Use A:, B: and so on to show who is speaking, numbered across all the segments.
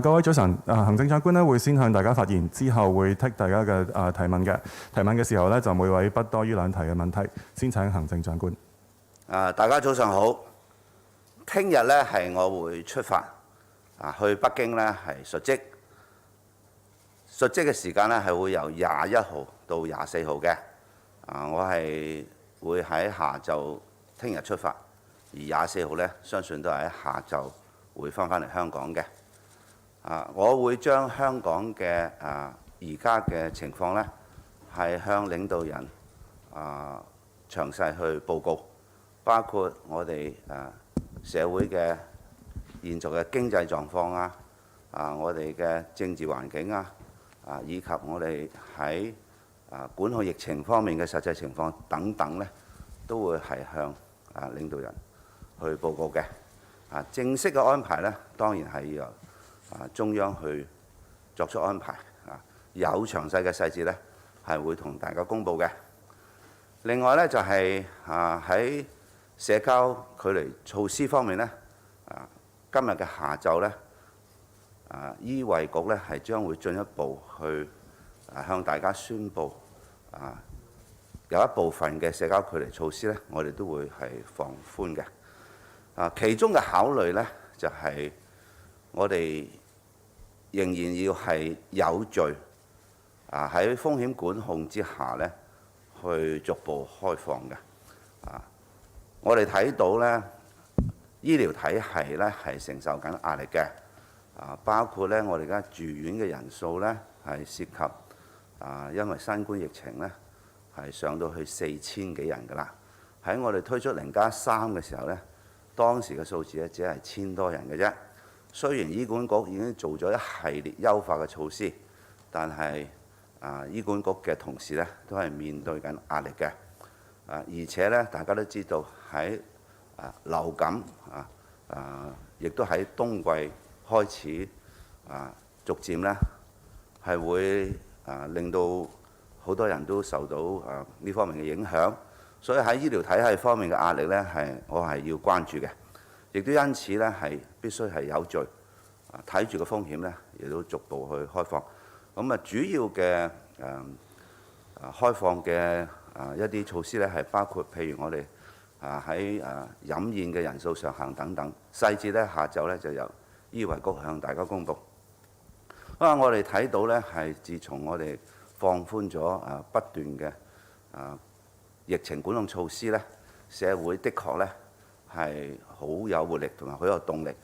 A: 各位早晨，行政長官咧會先向大家發言，之後會剔大家嘅提問嘅。提問嘅時候咧，就每位不多於2題嘅問題。先請行政長官。
B: 大家早上好。聽日咧係我會出發去北京咧係述職。述職嘅時間咧係會由21號到24號嘅。我係會喺下晝聽日出發，而24號咧相信都係喺下晝會翻嚟香港嘅。我會將香港嘅而家嘅情況咧，係向領導人詳細去報告，包括我哋社會嘅現在嘅經濟狀況我哋嘅政治環境以及我哋喺管控疫情方面嘅實際情況等等咧，都會係向領導人去報告嘅。正式嘅安排咧，當然係要由中央去作出安排，有詳細嘅細節咧係會同大家公佈嘅。另外咧就係喺社交距離措施方面咧，今日嘅下晝咧，醫衞局咧係將會進一步去向大家宣布，有一部分嘅社交距離措施咧，我哋都會係放寬嘅。其中嘅考慮咧就係我哋仍然要係有序喺風險管控之下咧，去逐步開放嘅。我哋睇到咧，醫療體系咧係承受緊壓力嘅。包括咧我哋而家住院嘅人數咧係涉及因為新冠疫情咧係上到去4000幾人㗎啦。喺我哋推出0+3嘅時候咧，當時嘅數字咧只係1000多人嘅啫。雖然醫管局已經做咗一系列優化嘅措施，但係醫管局嘅同事咧都係面對緊壓力嘅。而且咧大家都知道喺流感亦都喺冬季開始逐漸咧係會令到好多人都受到呢方面嘅影響，所以喺醫療體系方面嘅壓力咧我係要關注嘅。亦都因此咧，係必須係有序睇住個風險咧，亦都逐步去開放。咁主要嘅開放嘅一啲措施咧，係包括譬如我哋喺飲宴嘅人數上限等等，細節咧下晝咧就由醫衞局向大家公佈。我哋睇到咧係自從我哋放寬咗不斷嘅疫情管控措施咧，社會的確咧係好有活力同埋好有動力，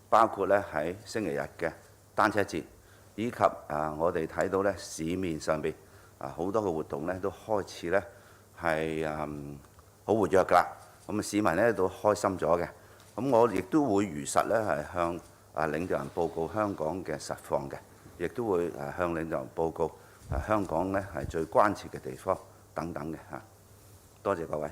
B: 包括咧喺星期日嘅單車節，以及我哋睇到咧市面上邊好多嘅活動咧都開始咧係好活躍㗎啦。咁市民咧都開心咗嘅。咁我亦都會如實咧係向領導人報告香港嘅實況嘅，亦都會向領導人報告香港咧係最關切嘅地方等等嘅嚇。多謝各位。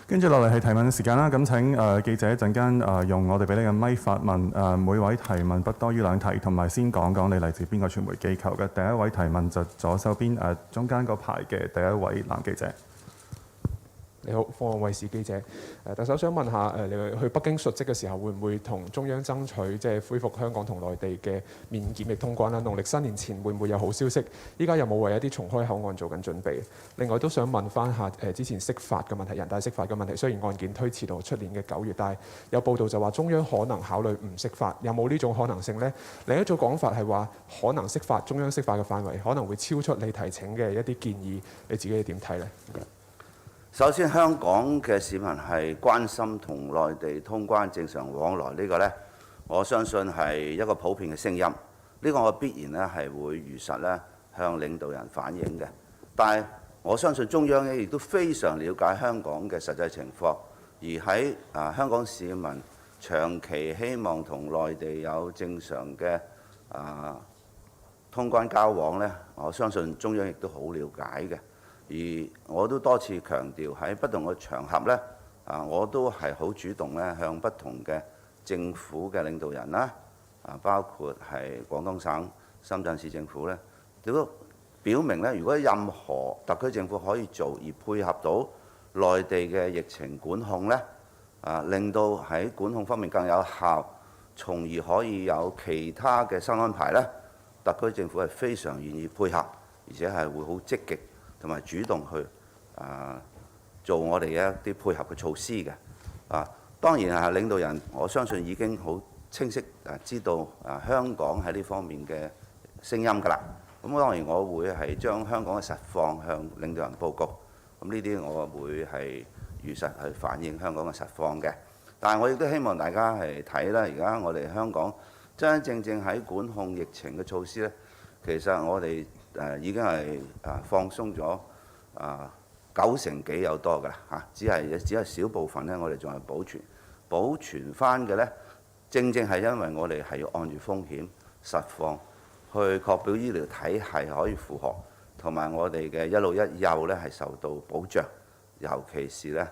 A: 跟住落嚟係提問時間啦，咁請記者一陣間用我哋俾你嘅咪發問，每位提問不多於2題，同埋先講講你嚟自邊個傳媒機構嘅。第一位提問就左手邊中間嗰排嘅第一位男記者。
C: 你好，鳳凰衛視記者。特首想問下你去北京述職嘅時候，會唔會同中央爭取即係恢復香港同內地嘅免檢疫通關啦？農曆新年前會唔會有好消息？依家有冇為一啲重開口岸做緊準備？另外都想問翻下之前釋法嘅問題，人大釋法嘅問題。雖然案件推遲到出年嘅9月，但係有報道就話中央可能考慮唔釋法，有冇呢種可能性呢？另一種講法係話可能釋法，中央釋法嘅範圍可能會超出你提請嘅一啲建議，你自己點睇呢？
B: 首先，香港嘅市民係關心同內地通關正常往來呢個呢，我相信係一個普遍嘅聲音。呢個我必然呢係會如實呢向領導人反映嘅。但係我相信中央呢亦都非常了解香港嘅實際情況，而喺香港市民長期希望同內地有正常嘅通關交往呢，我相信中央亦都好了解嘅。而我都多次強調喺不同嘅場合呢，我都係好主動咧向不同嘅政府嘅領導人啦，包括係廣東省、深圳市政府呢，亦都表明呢，如果任何特區政府可以做而配合到內地嘅疫情管控呢，令到喺管控方面更有效，從而可以有其他嘅新安排呢，特區政府係非常願意配合，而且係會好積極同埋主動去做我哋一啲配合嘅措施嘅。當然係領導人，我相信已經好清晰知道香港喺呢方面嘅聲音㗎啦。咁當然我會係將香港嘅實況向領導人報告。咁呢啲我會係如實去反映香港嘅實況嘅。但係我亦都希望大家係睇啦，而家我哋香港真真正正喺管控疫情嘅措施呢，其實我哋已經係放鬆咗90%幾有多㗎啦嚇，只係少部分呢，我哋仲係保存翻嘅呢，正正係因為我哋係要按住風險實況去確保醫療體系可以負荷，同埋我哋嘅一老一幼呢係受到保障，尤其是呢，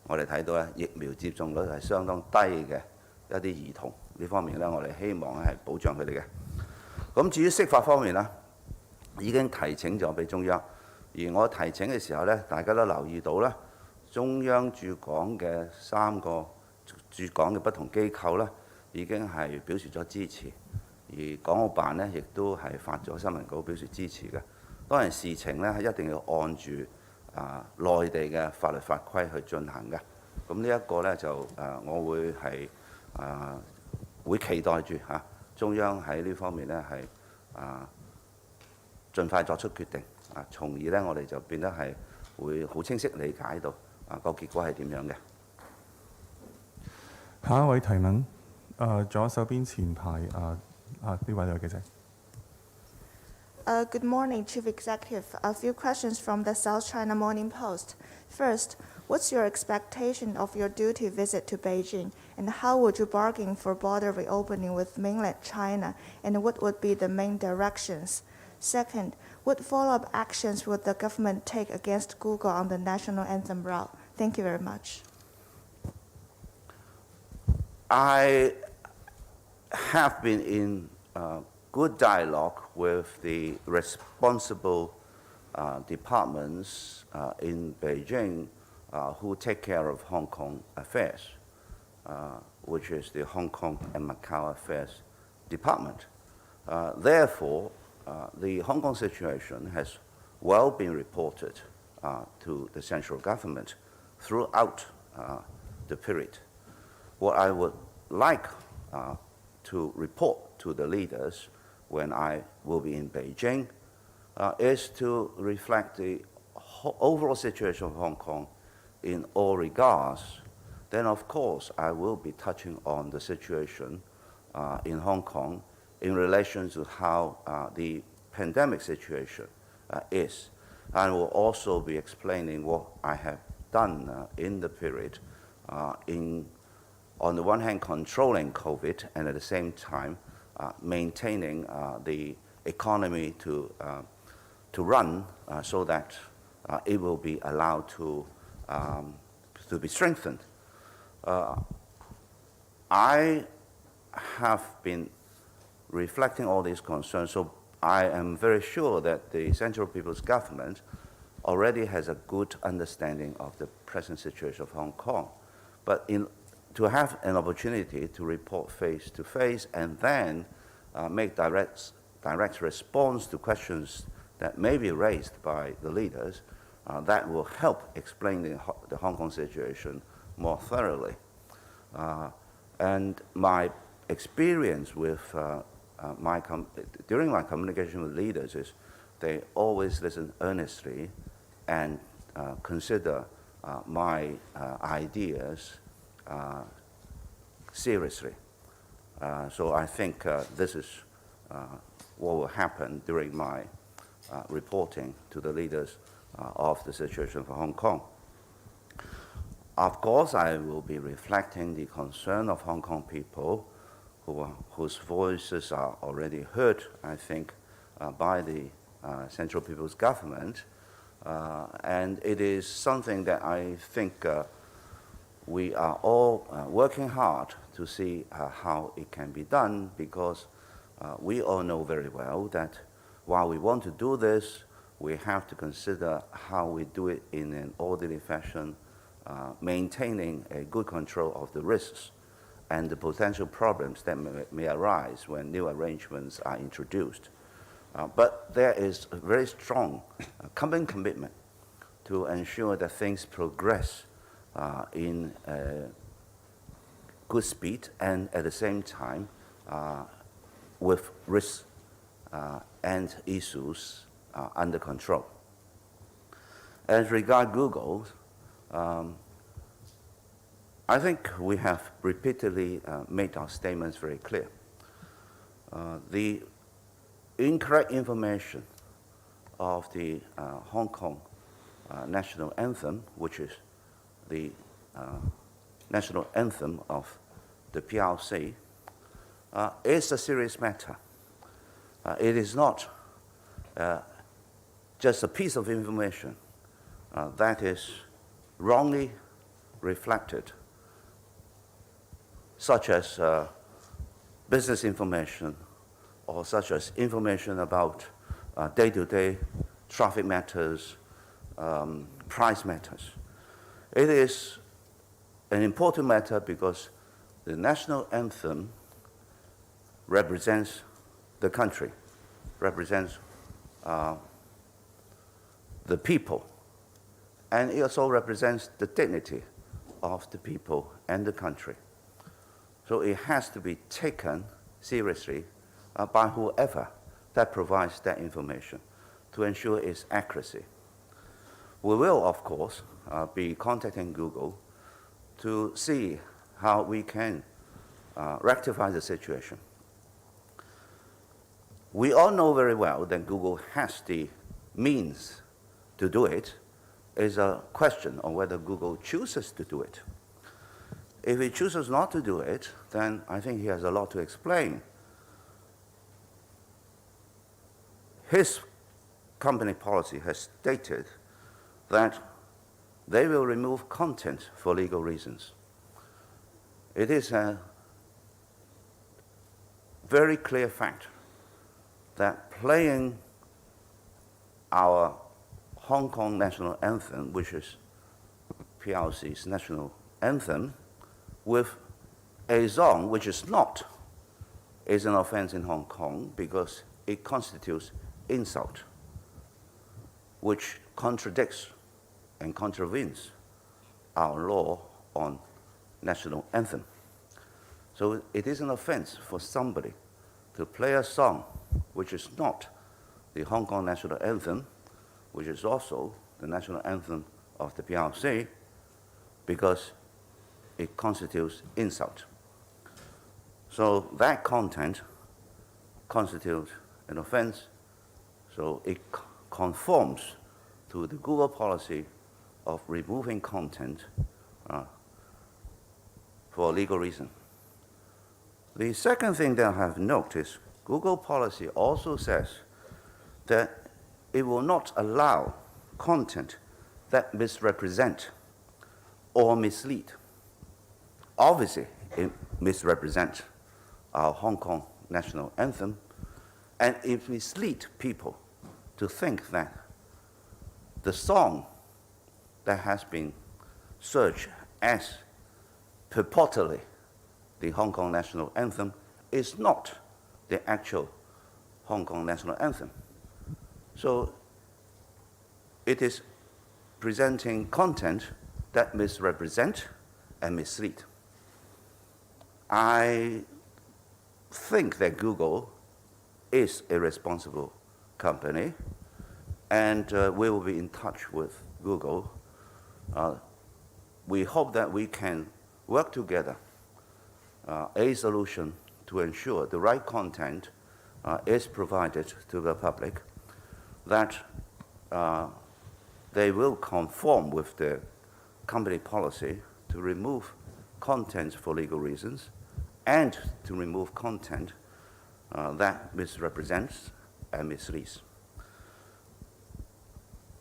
B: 我哋睇到咧疫苗接種率係相當低嘅一啲兒童呢方面呢，我哋希望係保障佢哋嘅。咁至於釋法方面呢，已經提請咗俾中央，而我提請嘅時候呢，大家都留意到啦，中央駐港嘅3個駐港嘅不同機構呢，已經係表示咗支持，而港澳辦呢，亦都係發咗新聞稿表示支持嘅。當然事情呢，係一定要按住內地嘅法律法規去進行嘅。咁呢一個呢，就我會係會期待住中央喺呢方面呢，係盡快作出決定從而呢，我哋就變得係會好清晰理解到個結果係點樣嘅。
A: 下一位提問，左手邊前排呢位女記者。
D: Good morning, Chief Executive. A few questions from the South China Morning Post. First, what's your expectation of your duty visit to Beijing, and how would you bargain for border reopening with mainland China, and what would be the main directions? Second, what follow-up actions would the government take against Google on the national anthem route? Thank you very much.
B: I have been in good dialogue with the responsible departments in Beijing who take care of Hong Kong affairs, which is the Hong Kong and Macau Affairs Department. Therefore, the Hong Kong situation has well been reported to the central government throughout the period. What I would like to report to the leaders when I will be in Beijing is to reflect the overall situation of Hong Kong in all regards. Then, of course, I will be touching on the situation in Hong Kong in relation to how the pandemic situation is. And will also be explaining what I have done in the period on the one hand, controlling COVID, and at the same time, maintaining the economy to run so that it will be allowed to be strengthened. I have been reflecting all these concerns, so I am very sure that the Central People's Government already has a good understanding of the present situation of Hong Kong. But to have an opportunity to report face-to-face and then make direct response to questions that may be raised by the leaders, that will help explain the Hong Kong situation more thoroughly. And my experience with during my communication with leaders is they always listen earnestly and consider my ideas seriously. So I think this is what will happen during my reporting to the leaders of the situation for Hong Kong. Of course, I will be reflecting the concern of Hong Kong people whose voices are already heard, I think, by the Central People's Government. And it is something that I think we are all working hard to see how it can be done, because we all know very well that while we want to do this, we have to consider how we do it in an orderly fashion, maintaining a good control of the risks and the potential problems that may arise when new arrangements are introduced. But there is a very strong common commitment to ensure that things progress in good speed and at the same time with risks and issues under control. As regards Google, I think we have repeatedly made our statements very clear. The incorrect information of the Hong Kong national anthem, which is the national anthem of the PRC, is a serious matter. It is not just a piece of information that is wrongly reflected, such as business information or such as information about day-to-day traffic matters, price matters. It is an important matter because the national anthem represents the country, represents the people, and it also represents the dignity of the people and the country. So it has to be taken seriously by whoever that provides that information to ensure its accuracy. We will, of course, be contacting Google to see how we can rectify the situation. We all know very well that Google has the means to do it. It's a question of whether Google chooses to do it. If he chooses not to do it, then I think he has a lot to explain. His company policy has stated that they will remove content for legal reasons. It is a very clear fact that playing our Hong Kong national anthem, which is PRC's national anthem, with a song which is not, is an offense in Hong Kong because it constitutes insult, which contradicts and contravenes our law on national anthem. So it is an offense for somebody to play a song which is not the Hong Kong national anthem, which is also the national anthem of the PRC, because it constitutes insult. So that content constitutes an offense, so it conforms to the Google policy of removing content for a legal reason. The second thing that I have noticed, Google policy also says that it will not allow content that misrepresent or mislead. Obviously, it misrepresents our Hong Kong national anthem, and it misleads people to think that the song that has been searched as purportedly the Hong Kong national anthem is not the actual Hong Kong national anthem. So it is presenting content that misrepresent and mislead. I think that Google is a responsible company, and we will be in touch with Google. We hope that we can work together a solution to ensure the right content is provided to the public, that they will conform with the company policy to remove content for legal reasons and to remove content that misrepresents and misleads.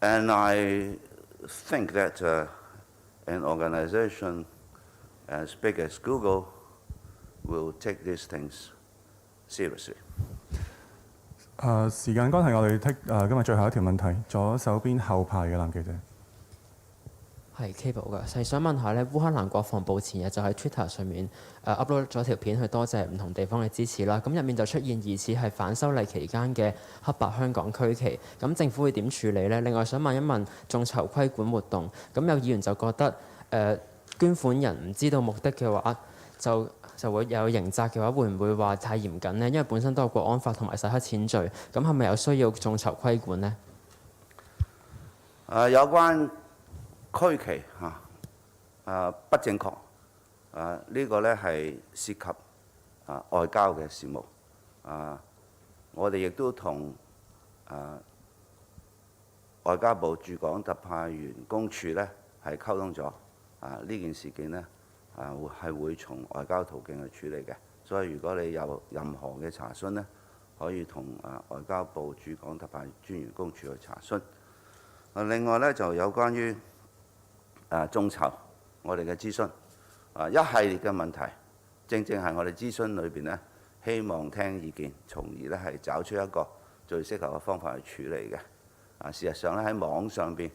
B: And I think that an organization as big as Google will take these things seriously.
A: 時間關係，我哋今日最後一條問題，左手邊後排嘅男記者。
E: 係 Cable 㗎，係想問下咧，烏克蘭國防部前日就喺 Twitter 上面upload 咗條片去多謝唔同地方嘅支持啦。咁入面就出現疑似係反修例期間嘅黑白香港區旗，咁政府會點處理呢？另外想問一問眾籌規管活動，咁有議員就覺得捐款人唔知道目的嘅話，就會有刑責嘅話，會唔會話太嚴謹呢？因為本身都有國安法同埋洗黑錢罪，咁係咪有需要眾籌規管呢？
B: 有關區旗不正確呢個呢係涉及外交嘅事務我哋亦都同外交部駐港特派員公署呢係溝通咗呢件事件呢係會從外交途徑去處理嘅，所以如果你有任何嘅查詢呢，可以同外交部駐港特派專員公署去查詢。另外呢，就有關於眾籌我哋嘅諮詢一系列嘅問題，正係我哋諮詢裏邊呢，希望聽意見，從而呢係找出一個最適合嘅方法去處理嘅。事實上呢，喺網上邊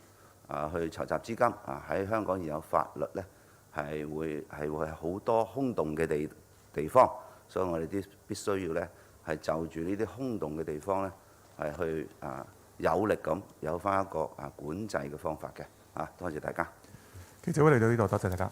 B: 去籌集資金喺香港現有法律呢係會好多空洞嘅地方，所以我哋必須要呢係就住呢啲空洞嘅地方呢係去有力咁有翻一個管制嘅方法嘅。多謝大家。
A: 記者會嚟到呢度，多謝大家。